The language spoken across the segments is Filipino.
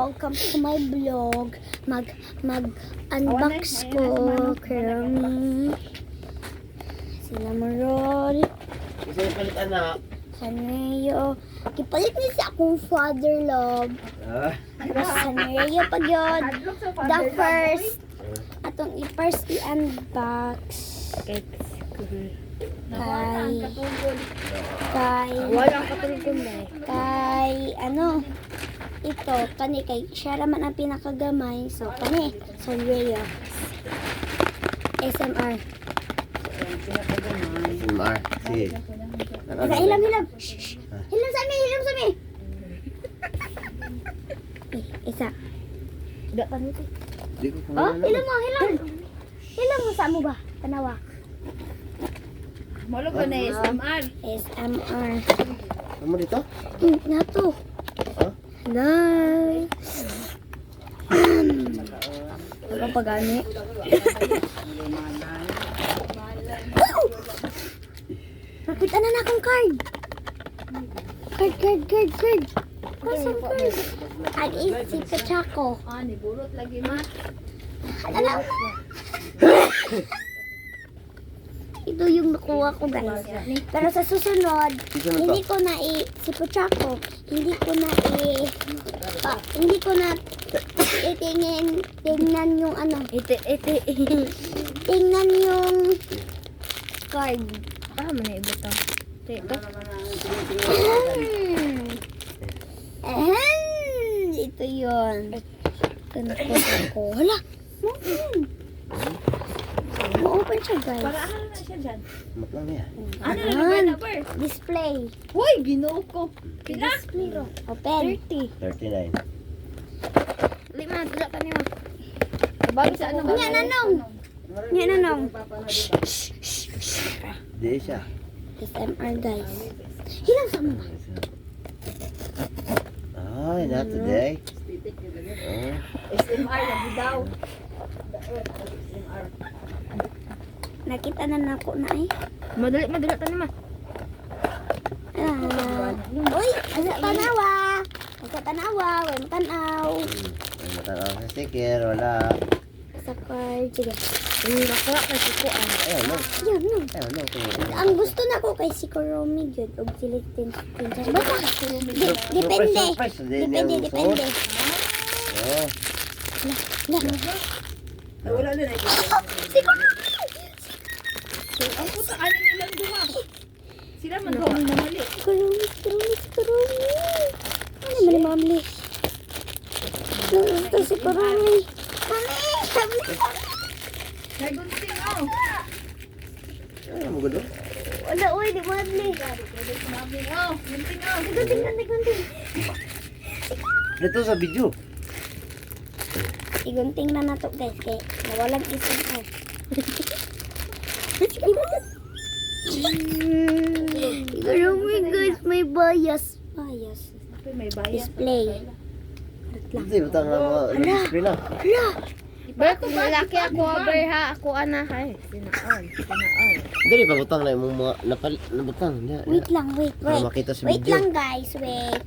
welcome to my vlog. Mag-unbox ko. Kerami. Sila Marol. Isa yung palit anak. Sanrio. Kipalit niya sa akong father love. Sanrio pag yun. The first. Atong i-first i-unbox. Kay ano ito kani kay siya raman ang pinakagamay, so kani Sanrio SMR. SMR. Sige. Hilam hilam sa mi. Isa. Dapat nito. Di ko Oh, hilam mo sa mo ba? Tanawa. Molo ko na SMR. SMR. Ano dito? Nato. Huh? Hello. Ano pa gani? Nakita na akong card. Card. Nasaan card? Ag-is si Pachako. Ni burot lagi ma. Ano? Ito yung nakuha ko guys. Pero sa susunod, hindi ko na si Puchako, hindi ko na tingnan yung ano. Tingnan yung card. Mana ibu to? Ito. Ito yun. Ganito ko. Hala! Ma-open siya guys. Para ano na siya dyan? Matlang niya. Ano Ayan. na number? Display. Uy, ginoo ko. Pila? Display ro. Open. 39. Lima, dula pa niyo. Bago sa ano? Nya nanong. Di siya. SMR guys. Hilang sa mo. Ay, not today. SMR lagi daw. Nakita na nako na eh. Madali ta ni ma. Uy, asa tanawa. Way matanaw. Ay, matanaw sa sticker. Wala. Sa card. Sige. Nakara kay sukuan. Ayun, no. Yun, no. Ayun, no. Ang gusto na ko kay si Kuromi yun. Og Celestine. Basta. Depende. Depende. Oh. Wala na ito. Si Kuromi. Ang puta ano nilang duha. Sila man daw na mali. Kuromi. Ano man ni Mamli? Ito si Kuromi. Mami! Kay gunting oh. Ay, mo gulo. Wala, uy, di Mamli. Gunting oh. Gunting. Dito sa video. Igunting na nato guys. Kaya nawalang isang ay. Kuromi guys, may bias. May bias. Display. Hindi, butang na mga screen na. Hala! Ba kung lalaki ako over ha, ako ana hay. Sinaon. Dili pa butang na yung mga nabutang. Wait lang. Para makita sa Wait video. lang guys, wait.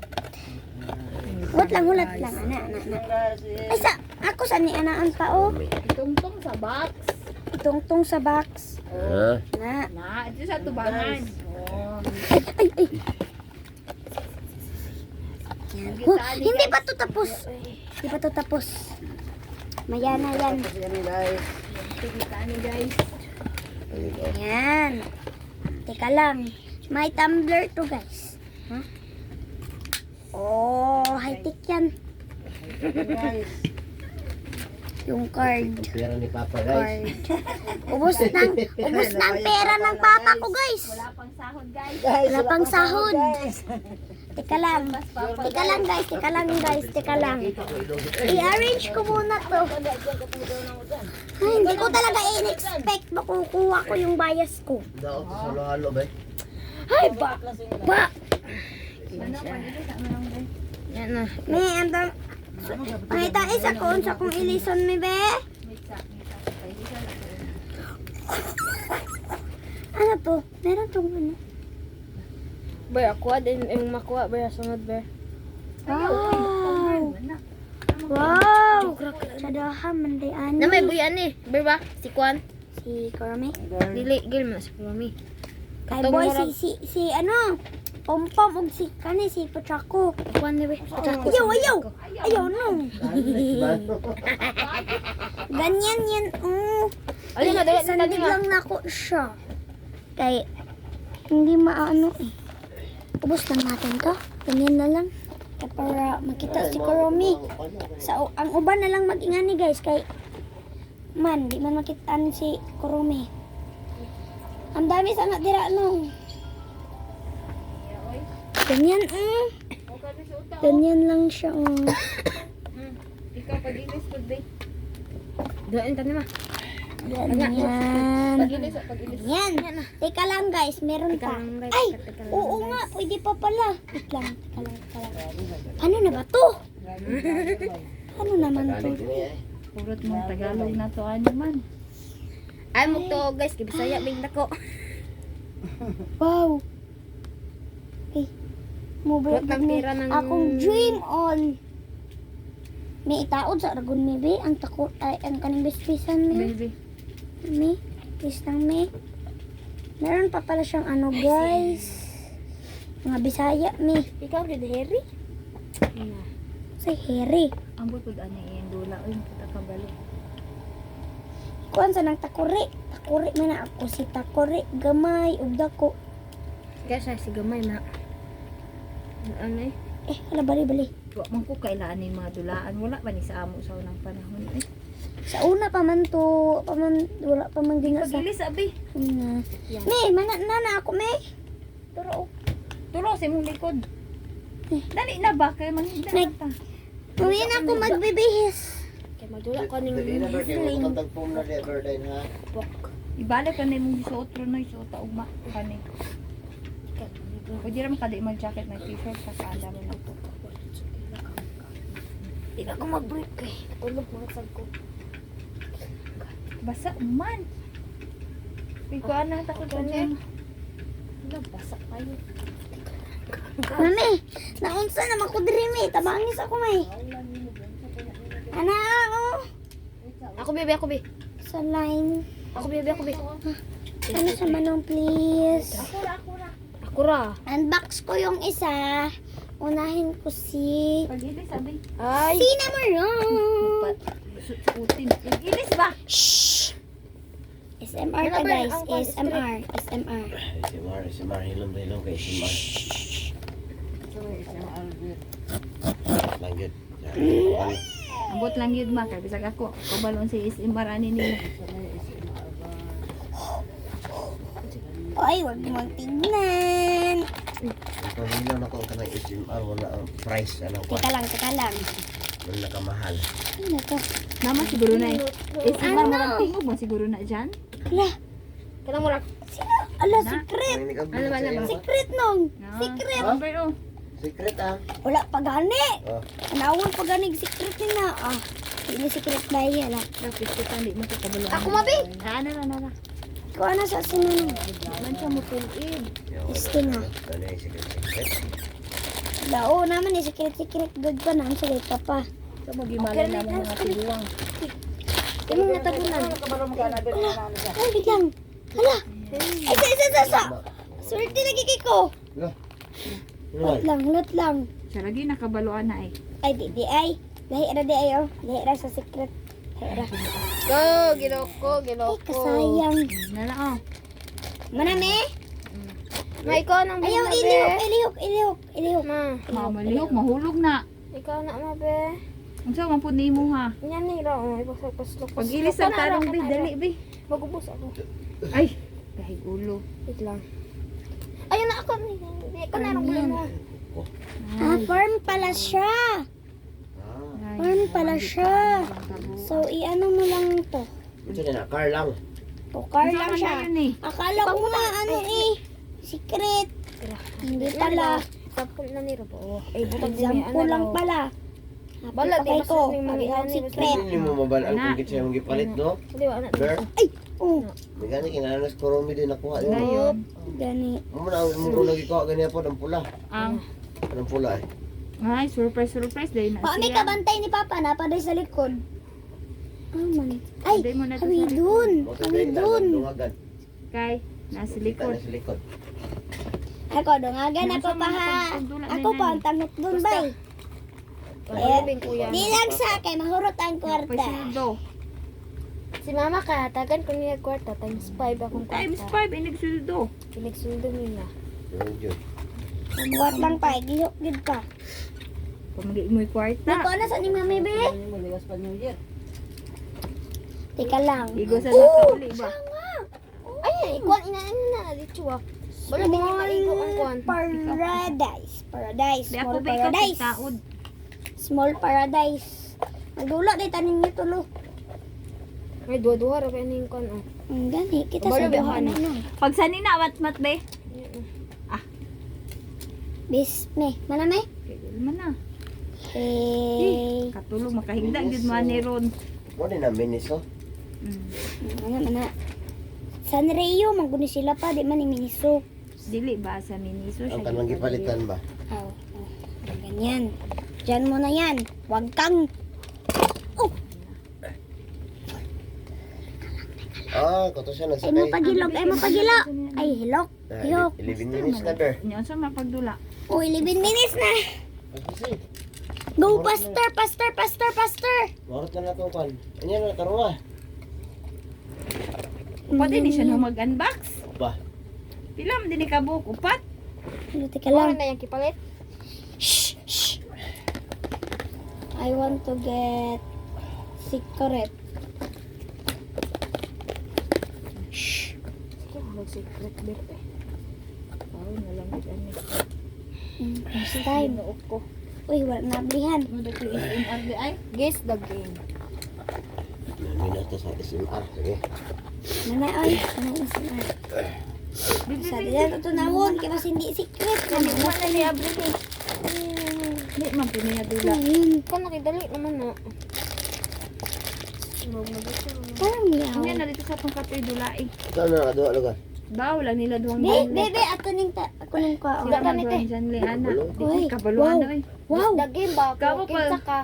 Hulat lang, ana. Ay, ako sa ni ana ang tao. Tungtong sa box. Tungtong sa box. Ah. Na, ito sa tubangan. Oh. Ay. Hindi pa to tapos. Maya na yan. Tigita ni guys. Yan. Teka lang. May tumbler to guys. Huh? Oh, high-tech yan. Yung card. Pera ni Papa, guys. Ubus ng pera ng papa ko guys. Wala pang sahod guys. Wala pang sahod. Teka lang guys. I-arrange ko muna to. Ay, hindi ko talaga in-expect makukuha ko yung bias ko. Daw sa halo ba? Ay, ba? Yan na. May andam. May tais ako unsa kong ilison mi be. Ano to? Meron tong ano. Ber, ako din yung makuha ber sunod ber. Wow. Tsadahan, manday ani. Na may buyan ni, ba? Si Kwan. Si Kurome. Dili gil mo si Kurami. Kay Katong boy, murag- si ano, Pompom og si kani si Pachaco. Kwan ni ba? Ayaw! Ayaw no. Ganyan yan, Ay, nga, dali, Sandig dali, nga. lang na ako siya. Kay, hindi maano eh. Ubus lang natin to. Ganyan na lang. Kaya para makita si Kuromi. Ang uban na lang mag-ingani guys. Kay, man, di man makitaan si Kuromi. Ang dami sa nga dira no. Ganyan, Ganyan lang siya, Ikaw pag-ilis ko, babe. Doon tani ma. Ganyan. Pag-ilis, pag-ilis. Yan. Teka lang guys, meron Teka pa. lang, guys. Ay, Teka lang, oo guys. nga, pwede pa pala. Wait lang, teka lang. Ano na ba to? Ano naman to? Purot mong Tagalog na to, ano man. Ay mo to guys, kibisaya big dako. Wow. Okay. Wala kang pera ng- Akong dream on. May itaod sa ragon mi be ang takot ay ang kaning bispisan mi. Baby. Mi, please lang mi. Meron pa pala siyang ano guys. Mga Bisaya mi. Ikaw rin Harry? Say Harry. Ang bukod ani yung dula. Uy, kita kabalo. Kuan sa nang takuri. Takuri man na ako si takuri gamay ug dako. Guys, ay si gamay na. Ano eh? Hala bali. Wa man ko kailangan ni mga dulaan. Wala ba ni sa amo sa unang panahon eh. Sa una pa man to, wala pa man din sa. Pag-ilis, abi. Na. Me, mana ako me. Turo. Turo sa imong likod. Dali na ba? Kaya manhida Nag- na ta. Uwi na ako magbibihis. Kaya madula ko ning Birthday mo tagpong na di birthday ha. Ibalik ka na imong gisuot ro no, isuot ta ugma kani. Pwede rin makali mag-jacket, mag-t-shirt, kakanda mo na ito. Di na ako mag-break eh. Tulog mga sag ko. Basa man. Ikaw na takot ka niya. Wala, basa kayo. Mami, naunsa naman ko diri me, tabangis ako may. Ana oh, Ako bebe, ako be. sa line. Ako bebe, ako be. Ano sa manong please? Ako ra. Unbox ko yung isa. Unahin ko si Pag-ilis, abi. Ay. Cinnamon. Susutin. Pag-ilis ba? Shh. SMR ka guys, SMR. Si Mar, hilom kay si Mar. Langgit. Ambot lang yun ma, kaya bisag ako. Kabalon si Isimbarani nila. Ay, wag mong tignan. Ikaw hilaw na ko ka ng SMR, wala ang price, ano pa. Teka lang. Wala ka mahal. Ano to? Naman siguro na eh. Isimbar mo Ano? lang tingog mo siguro na dyan. Ala, Kana mo ra. ala, secret. Ano ba naman? Secret nung. Ah, Secret. Number oh. Secret ah. Wala pa gani. Oh. Anawon pa ganig secret nila. Hindi secret ba yan? Tapos kita hindi mo kabalon. Ako mabi. Ano na. Kung ano sa sinunod. Man siya mo tulid. Skin na. Ano yung secret? Lao naman eh, secret good pa na. Ang salit ka pa. Ito mo gimalan naman mga tiluwang. Imong natabunan. Ay, biglang. Hala. Isa. Swerte lagi ko. Lot lang. Siya lagi nakabaloan na eh. Ay, di ay. Lahi ra di ay oh. Lahi ra sa secret. Lahi ra. Go, ginoko, Ay, ginoko. kasayang. Nala oh. Manami? Ma, ikaw nang Ayaw, ilihok. Ma, Mamalihok, mahulog na. ikaw na mabe. Unsa man pud nimo ha? Yan ni ra, ipasok. Pag-ilis ang tarong bi, dali bi. Magubos ako. Ay, kahig ulo. Wait lang. Ayun na ako. Ikaw na rin mo. Farm pala siya. Ah. Farm pala siya. So, i-ano mo lang to. Ito na, car lang. O, car lang siya. Yun eh. Akala ko na ano eh. Secret. Hindi pala. Tapos na ni Robo. Ay, butag din Example lang pala. Bala, di Pakay ba ko. sa mga Pag iyan ni secret. Hindi mo mabalaan kung kitsa yung gipalit, no? Di ba, anak? Ber? Oh, May gani, kinalanas ko Romy din nakuha yun. Ngayon, gani. Mo na, mo lagi ko, ganyan po, ng pula. ang Anong pula eh? ay surprise dahil na Paano siya. ka bantay ni Papa na paday sa likod? man. Ay, Hindi mo na to kami sa dun. Mo Kami dun. dungagan. Kay, nasa Kita likod. na sa likod. Ako, dungagan ako pa ha. Ako pa, ang tanot dun bay. Pagulubing kuya. Di lang sa akin, mahurot ang kwarta. Pagsundo. Si mama ka, tagan ko niya kwarta, times 5 akong Times kwarta. 5, inigsundo. Pinagsundo niya. Ayun, Diyos. Buhat lang pa, giyok gid pa. Pamagi mo yung kwarta. Nako na sa ni Mami Be? Teka lang. Igo sa nakauli ba? Ay, ikuan ina dito ah. Wala din yung maigo ang kuan. Paradise. Paradise. Di ako Small ba ikaw paradise. taod? Small paradise. Nagdulo day tanin niyo tulo. Ay, duwa-duwa ra kay ning kuan oh. Gani, kita Balo, sa duha Behani. na nun. Pag sanina, mat be? Bis, me. Mana me? Kaya man na. Eh. Katulong makahigda gid mo ni ron. Mo din na minis oh. Mana. Sanrio, mangguni sila pa. Di man ni Miniso. Dili ba sa miniso Ang siya? kanang gipalitan ba? Oh. Ganyan. Diyan mo na yan. Huwag kang... Kato siya Ay nagsakay. mo pagilog. Ay mo pagilog. Ay, hilok. Hilok. 11 minutes na ber. Nya sa mapagdula. Uy, 11 minutes na. Kasi, Go, pastor. marot na na itong kan. Ano na karuwa? Pwede ni siya na mag-unbox. Ba? Pilam din ni kabuk upat. Teka Wala lang. na yung kipalit. Shh. I want to get secret. Shh. Mag-secret bet eh. Pao na lang gid ani. Next time. Tinuok ko. Uy, wala na ablihan. Mo dito SMR di ay. Guess the game. Nami na ito sa SMR. Sige. Mana, oy. Ano na sila? Sa dila ito nawon. Kaya mas hindi secret. Kani wala ni abri ni. Di man pinayadula. Ayun. Kan nakidali naman na. Sumog na dito. Parang miyaw. Nya na dito sa tong katoy dulai. Ikaw na nakaduwa lugar. Ba wala nila duwang Bebe, ato ning ako ning kwa. Sila Sila ka ganit eh. Diyan li ana. Uy, Di kabaluan wow. na ay. Wow. The game ba? Kamu Kung pa. kinsa ka.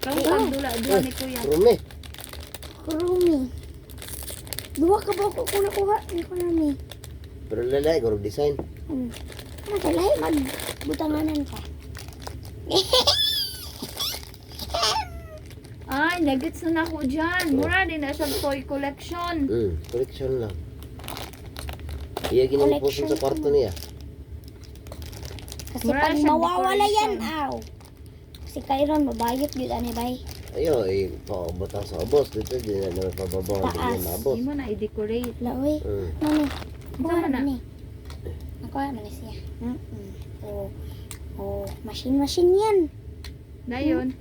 Kamu ang dula ni kuya. Rumi. Kurumi. Dua ka ba ako kung nakuha? Hindi ko na ni. Pero lalay, garo design. Ano ka lahi? Magbutanganan ka. Ay, nagets na ako dyan. Mura din na siya toy collection. Collection lang. Iya ginampusan sa kwarto niya. Kasi Wala pag siyang mawawala yan, decoration. aw. Kasi kairon, mabayot yun, ani bay. Ayo, paubatan sa abos. Dito, di na naman pababaw. Hindi Taas. na abos. Di mo na i-decorate. Laoy. Mami, Sama kuha na. na ni. Nakuha man na siya. Oh, machine yan. Dayon.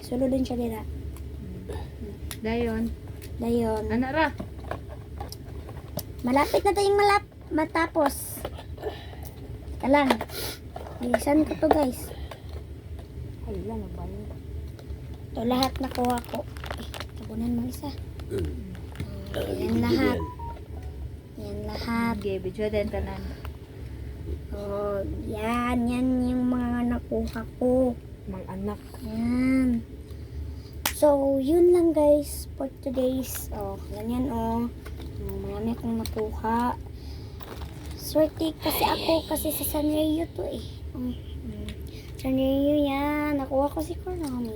Sulod din siya nila. Dayon. Dayon. Anak ra. Malapit na tayong matapos. Teka lang. Bilisan ko to, guys. Ay, lang nagbayo. Ito lahat nakuha ko. Tabunan mo isa. Yan lahat. Yan lahat. Okay, video din tanan. Oh, yan yung mga nakuha ko. Mang anak. Yan. So, yun lang guys for today's. Oh, ganyan oh. Marami akong nakuha. Swerte kasi ako kasi sa Sanrio to eh. Sanrio yan. Nakuha ko si Konami.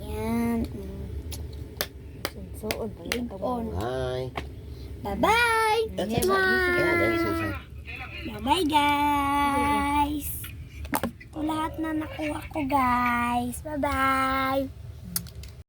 Yan. Sunsoon. On. Hi. Bye-bye! That's it. Mwah! Yeah, that's it. Bye-bye guys! Ito lahat na nakuha ko guys. Bye-bye!